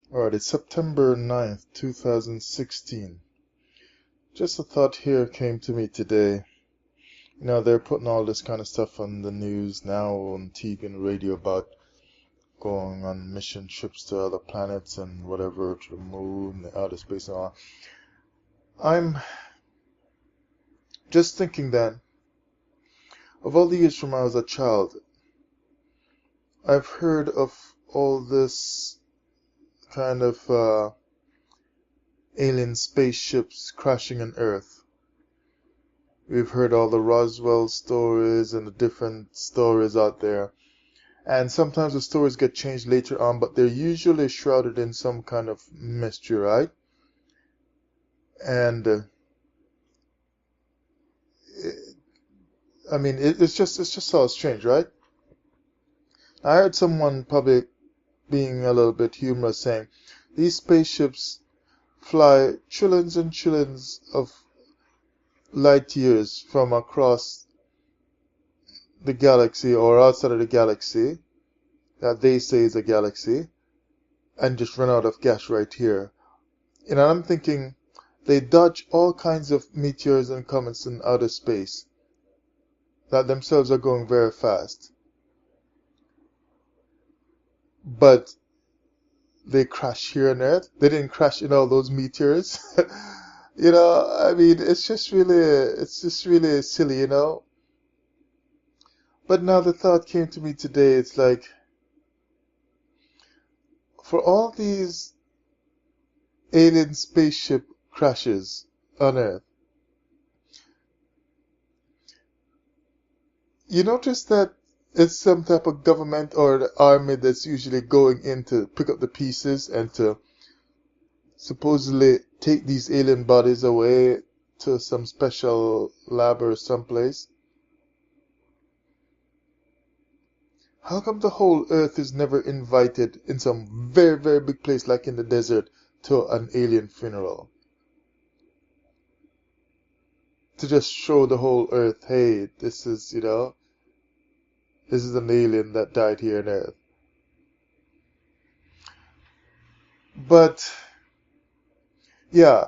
Alright, it's September 9th, 2016. Just a thought here came to me today. They're putting all this kind of stuff on the news now, on TV and radio about going on mission trips to other planets and whatever, to the moon, the outer space and all. I'm just thinking that, of all the years from when I was a child, I've heard of all this kind of alien spaceships crashing on Earth. We've heard all the Roswell stories and the different stories out there. And sometimes the stories get changed later on, but they're usually shrouded in some kind of mystery, right? And it's just so strange, right? I heard someone probably being a little bit humorous saying these spaceships fly trillions and trillions of light years from across the galaxy or outside of the galaxy that they say is a galaxy and just run out of gas right here. I'm thinking they dodge all kinds of meteors and comets in outer space that themselves are going very fast. But they crash here on Earth. They didn't crash in all those meteors. It's just really silly. But now the thought came to me today, it's like, for all these alien spaceship crashes on Earth, you notice that it's some type of government or the army that's usually going in to pick up the pieces and to supposedly take these alien bodies away to some special lab or someplace. How come the whole Earth is never invited in some very, very big place like in the desert to an alien funeral? To just show the whole Earth, hey, this is an alien that died here on Earth. But yeah,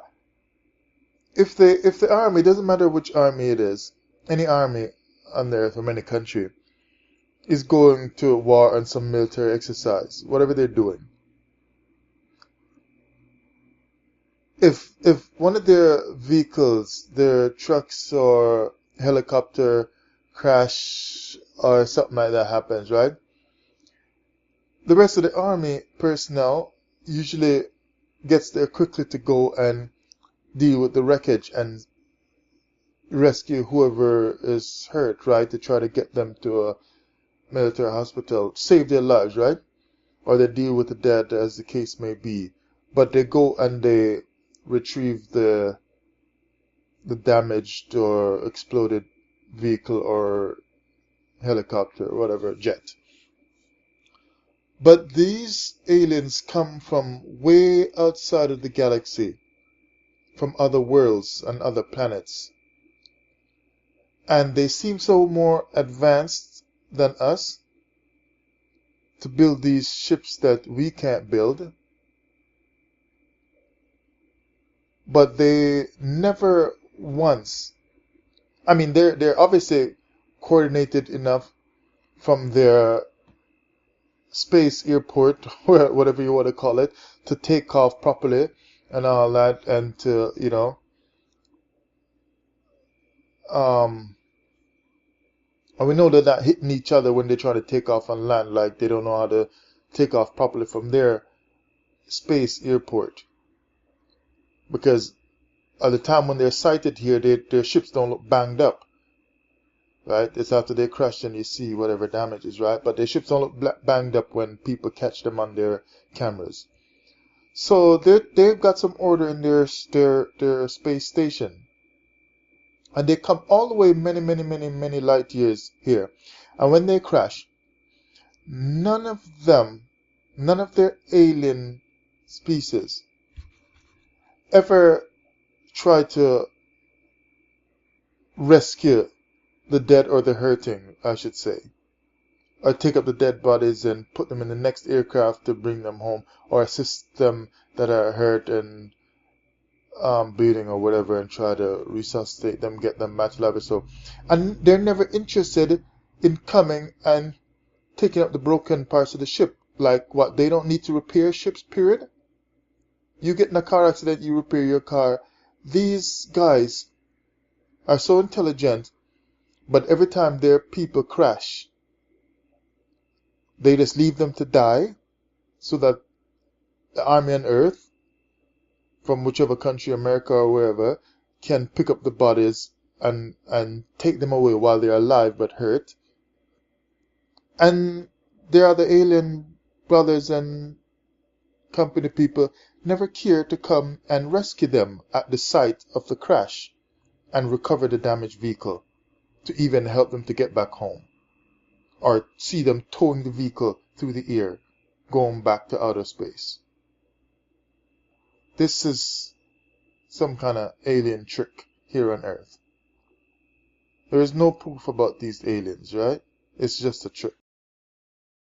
if the army, doesn't matter which army it is, any army on the Earth from any country is going to war on some military exercise, whatever they're doing. If one of their vehicles, their trucks or helicopter crash or something like that happens, right? The rest of the army personnel usually gets there quickly to go and deal with the wreckage and rescue whoever is hurt, right? To try to get them to a military hospital, save their lives, right? Or they deal with the dead, as the case may be. But they go and they retrieve the damaged or exploded vehicle or helicopter or whatever, jet. But these aliens come from way outside of the galaxy, from other worlds and other planets. And they seem so more advanced than us to build these ships that we can't build. But they never once, they're obviously coordinated enough from their space airport, or whatever you want to call it, to take off properly and all that, and to, and we know they're not hitting each other when they try to take off on land, like they don't know how to take off properly from their space airport. Because at the time when they're sighted here, their ships don't look banged up, right? It's after they crash and you see whatever damage is, right? But their ships don't look banged up when people catch them on their cameras. So they've got some order in their space station. And they come all the way many, many, many, many light years here. And when they crash, none of their alien species ever try to rescue the dead or the hurting, I should say. or take up the dead bodies and put them in the next aircraft to bring them home, or assist them that are hurt and bleeding or whatever, and try to resuscitate them, get them back to life. So, and they're never interested in coming and taking up the broken parts of the ship. Like what? They don't need to repair ships, period. You get in a car accident, you repair your car. These guys are so intelligent, but every time their people crash, they just leave them to die so that the army on earth, from whichever country, America or wherever, can pick up the bodies and take them away while they're alive but hurt. And there are the alien brothers and company people never care to come and rescue them at the site of the crash and recover the damaged vehicle to even help them to get back home, or see them towing the vehicle through the air going back to outer space. This is some kind of alien trick here on Earth. There is no proof about these aliens, right? It's just a trick.